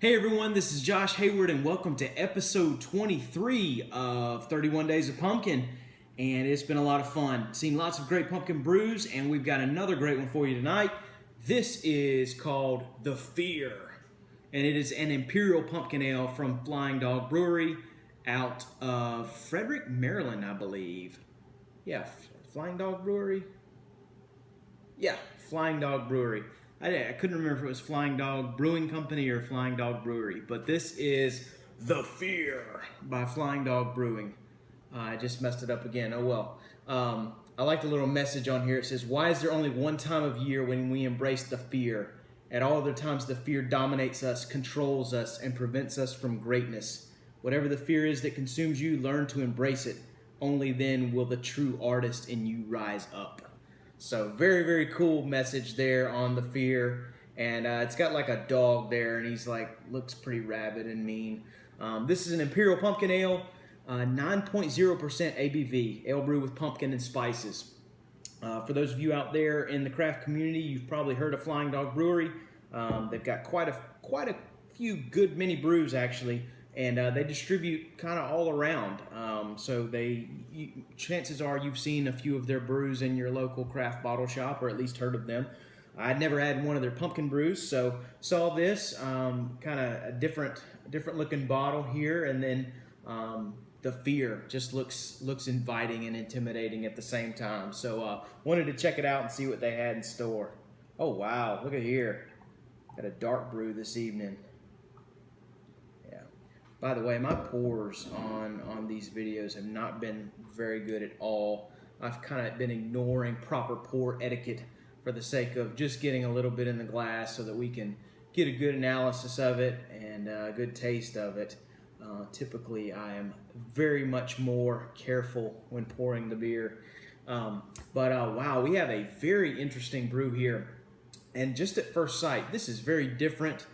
Hey everyone, this is Josh Hayward and welcome to episode 23 of 31 Days of Pumpkin. And it's been a lot of fun. Seen lots of great pumpkin brews and we've got another great one for you tonight. This is called The Fear. And it is an Imperial pumpkin ale from Flying Dog Brewery out of Frederick, Maryland, I believe. Yeah, Flying Dog Brewery? Yeah, Flying Dog Brewery. I couldn't remember if it was Flying Dog Brewing Company or Flying Dog Brewery, but this is The Fear by Flying Dog Brewing. I just messed it up again. Oh well. I like the little message on here. It says, "Why is there only one time of year when we embrace the fear? At all other times, the fear dominates us, controls us, and prevents us from greatness. Whatever the fear is that consumes you, learn to embrace it. Only then will the true artist in you rise up." So very, very cool message there on the fear. And it's got like a dog there, and he's like, looks pretty rabid and mean. This is an Imperial Pumpkin Ale, 9.0% ABV, ale brew with pumpkin and spices. For those of you out there in the craft community, you've probably heard of Flying Dog Brewery. They've got quite a few good mini brews actually, and they distribute kind of all around. So chances are you've seen a few of their brews in your local craft bottle shop, or at least heard of them. I'd never had one of their pumpkin brews, so saw this kind of a different looking bottle here, and then the fear just looks inviting and intimidating at the same time. So wanted to check it out and see what they had in store. Oh wow, look at here, got a dark brew this evening. By the way, my pours on these videos have not been very good at all. I've kind of been ignoring proper pour etiquette for the sake of just getting a little bit in the glass so that we can get a good analysis of it and a good taste of it. Typically, I am very much more careful when pouring the beer. Wow, we have a very interesting brew here. And just at first sight, this is very different.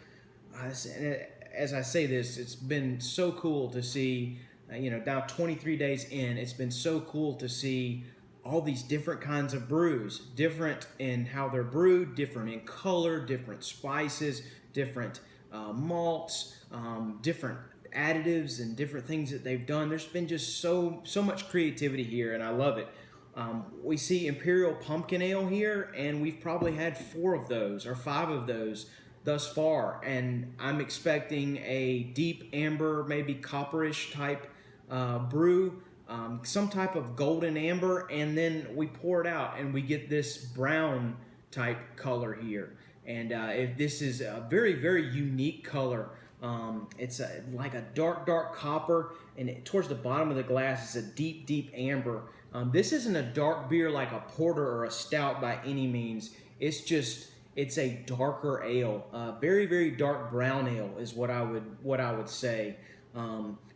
As I say this, it's been so cool to see, now 23 days in, it's been so cool to see all these different kinds of brews, different in how they're brewed, different in color, different spices, different malts, different additives and different things that they've done. There's been just so much creativity here, and I love it. We see Imperial Pumpkin Ale here, and we've probably had 4 of those or 5 of those thus far, and I'm expecting a deep amber, maybe copperish type brew, some type of golden amber, and then we pour it out and we get this brown type color here. And if this is a very, very unique color. It's like a dark copper, and towards the bottom of the glass is a deep amber. This isn't a dark beer like a porter or a stout by any means. It's a darker ale, very, very dark brown ale is what I would say,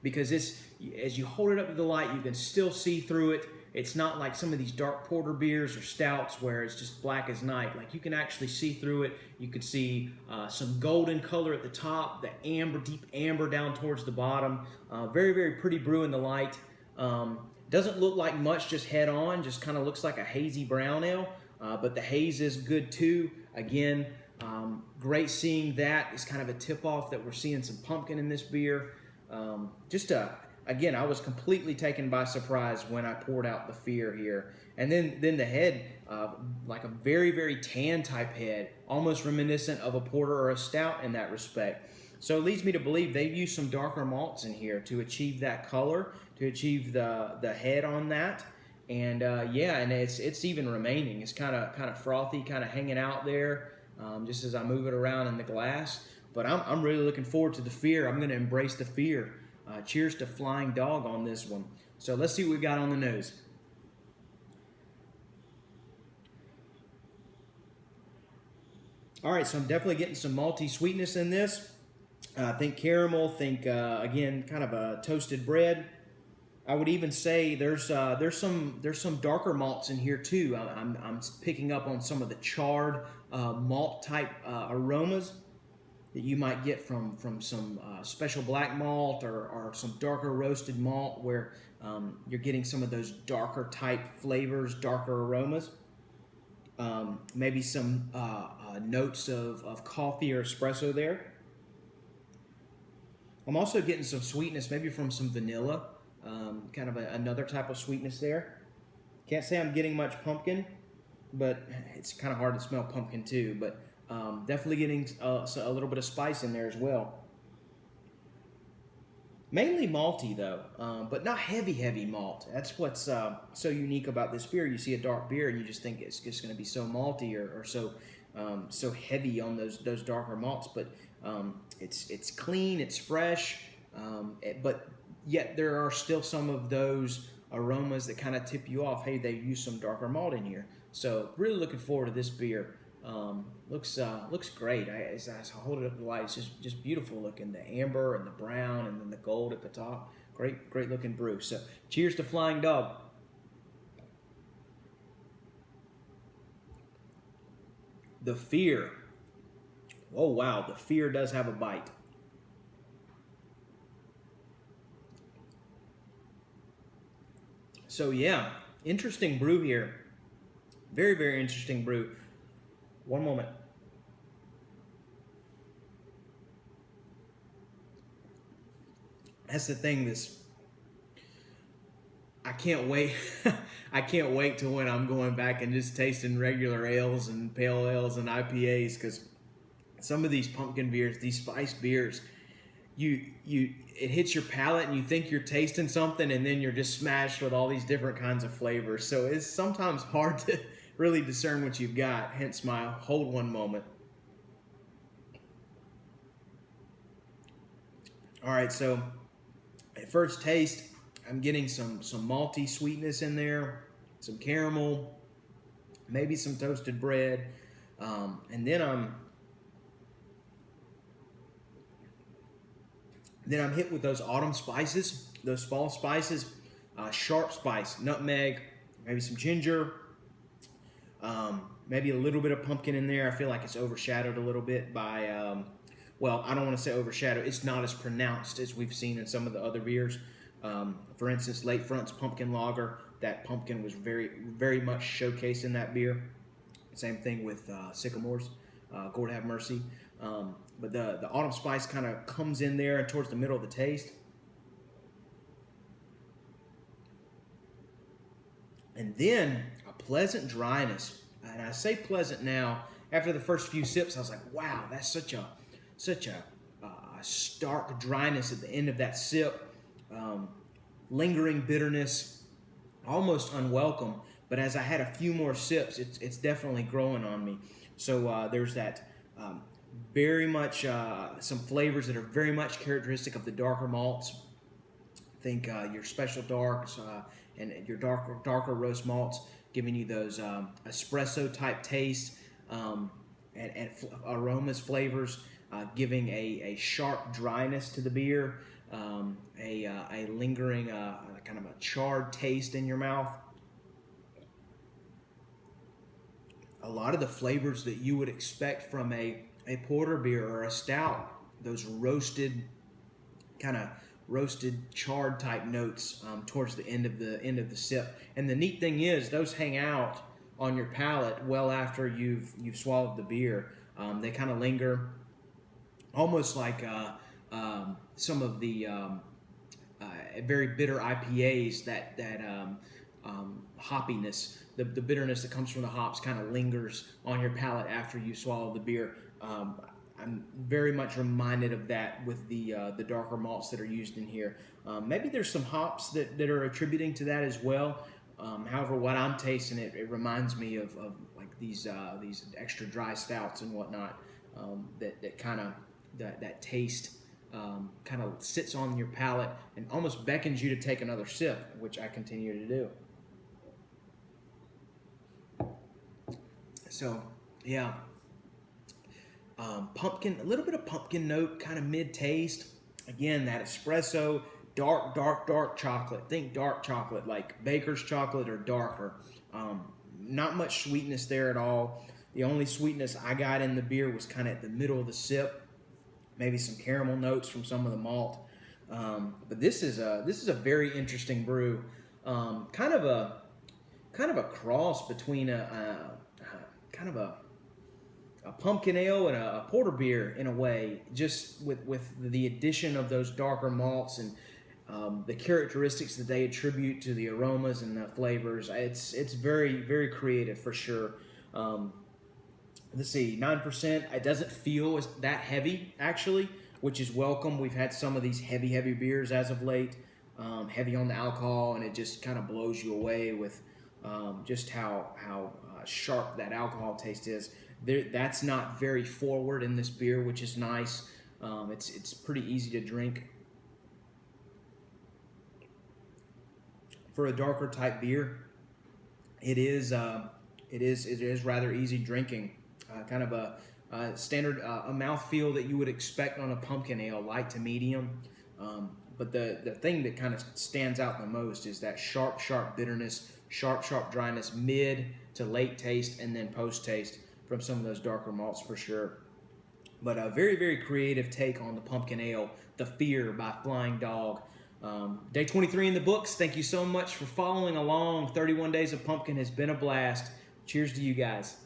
because as you hold it up to the light, you can still see through it. It's not like some of these dark porter beers or stouts where it's just black as night. Like, you can actually see through it. You can see some golden color at the top, the amber, deep amber down towards the bottom. Very, very pretty brew in the light. Doesn't look like much just head on, just kind of looks like a hazy brown ale. But the haze is good too. Again, great seeing that. It's kind of a tip-off that we're seeing some pumpkin in this beer. Again, I was completely taken by surprise when I poured out the fear here. And then the head, like a very, very tan type head, almost reminiscent of a porter or a stout in that respect. So it leads me to believe they've used some darker malts in here to achieve that color, to achieve the head on that. And and it's even remaining. It's kind of frothy, kind of hanging out there, just as I move it around in the glass. But I'm really looking forward to the fear. I'm going to embrace the fear. Cheers to Flying Dog on this one. So let's see what we got on the nose. All right, so I'm definitely getting some malty sweetness in this. Think caramel. Think again, kind of a toasted bread. I would even say there's some darker malts in here too. I'm picking up on some of the charred malt type aromas that you might get from some special black malt or some darker roasted malt, where you're getting some of those darker type flavors, darker aromas. Maybe some notes of coffee or espresso there. I'm also getting some sweetness, maybe from some vanilla, kind of another type of sweetness there. Can't say I'm getting much pumpkin, but it's kind of hard to smell pumpkin too. But definitely getting a little bit of spice in there as well. Mainly malty though, but not heavy malt. That's what's so unique about this beer. You see a dark beer and you just think it's just going to be so malty or so heavy on those darker malts. But it's clean, it's fresh, but yet there are still some of those aromas that kind of tip you off. Hey, they use some darker malt in here. So really looking forward to this beer. Looks great. As I hold it up to the light, it's just beautiful looking. The amber and the brown and then the gold at the top. Great looking brew. So cheers to Flying Dog. The Fear. Oh wow, the Fear does have a bite. So yeah, interesting brew here. Very interesting brew. One moment. That's the thing. I can't wait. I can't wait till when I'm going back and just tasting regular ales and pale ales and IPAs, because some of these pumpkin beers, these spiced beers, it hits your palate and you think you're tasting something, and then you're just smashed with all these different kinds of flavors. So it's sometimes hard to really discern what you've got, hence my hold one moment. All right, so at first taste, I'm getting some malty sweetness in there, some caramel, maybe some toasted bread, and then I'm hit with those autumn spices, those fall spices, sharp spice, nutmeg, maybe some ginger, maybe a little bit of pumpkin in there. I feel like it's overshadowed a little bit by, well, I don't want to say overshadowed. It's not as pronounced as we've seen in some of the other beers. For instance, Late Front's pumpkin lager, that pumpkin was very much showcased in that beer. Same thing with Sycamore's, Lord have mercy. But the autumn spice kind of comes in there towards the middle of the taste. And then a pleasant dryness. And I say pleasant now. After the first few sips, I was like, wow, that's such a stark dryness at the end of that sip. Lingering bitterness, almost unwelcome. But as I had a few more sips, it's definitely growing on me. So there's that very much some flavors that are very much characteristic of the darker malts. Think your special darks and your darker roast malts, giving you those espresso type tastes and aromas, flavors, giving a sharp dryness to the beer, a lingering kind of a charred taste in your mouth. A lot of the flavors that you would expect from a porter beer or a stout, those roasted charred type notes towards the end of the sip. And the neat thing is, those hang out on your palate well after you've swallowed the beer. They kind of linger, almost like some of the very bitter IPAs. That hoppiness, the bitterness that comes from the hops, kind of lingers on your palate after you swallow the beer. I'm very much reminded of that with the darker malts that are used in here. Maybe there's some hops that are attributing to that as well. However, what I'm tasting, it reminds me of like these extra dry stouts and whatnot, that kind of that taste kind of sits on your palate and almost beckons you to take another sip, which I continue to do. So yeah. Pumpkin, a little bit of pumpkin note, kind of mid-taste. Again, that espresso, dark chocolate. Think dark chocolate, like baker's chocolate or darker. Not much sweetness there at all. The only sweetness I got in the beer was kind of at the middle of the sip. Maybe some caramel notes from some of the malt. But this is a very interesting brew. Kind of a cross between a a pumpkin ale and a porter beer in a way, just with the addition of those darker malts and the characteristics that they attribute to the aromas and the flavors. It's very, very creative for sure. Let's see, 9%. It doesn't feel that heavy actually, which is welcome. We've had some of these heavy beers as of late, heavy on the alcohol, and it just kind of blows you away with just how sharp that alcohol taste is. That's not very forward in this beer, which is nice. It's pretty easy to drink. For a darker type beer, it is rather easy drinking. Kind of a standard a mouthfeel that you would expect on a pumpkin ale, light to medium. But the thing that kind of stands out the most is that sharp bitterness, sharp dryness, mid to late taste, and then post taste from some of those darker malts for sure. But a very, very creative take on the pumpkin ale, The Fear by Flying Dog. Day 23 in the books. Thank you so much for following along. 31 Days of Pumpkin has been a blast. Cheers to you guys.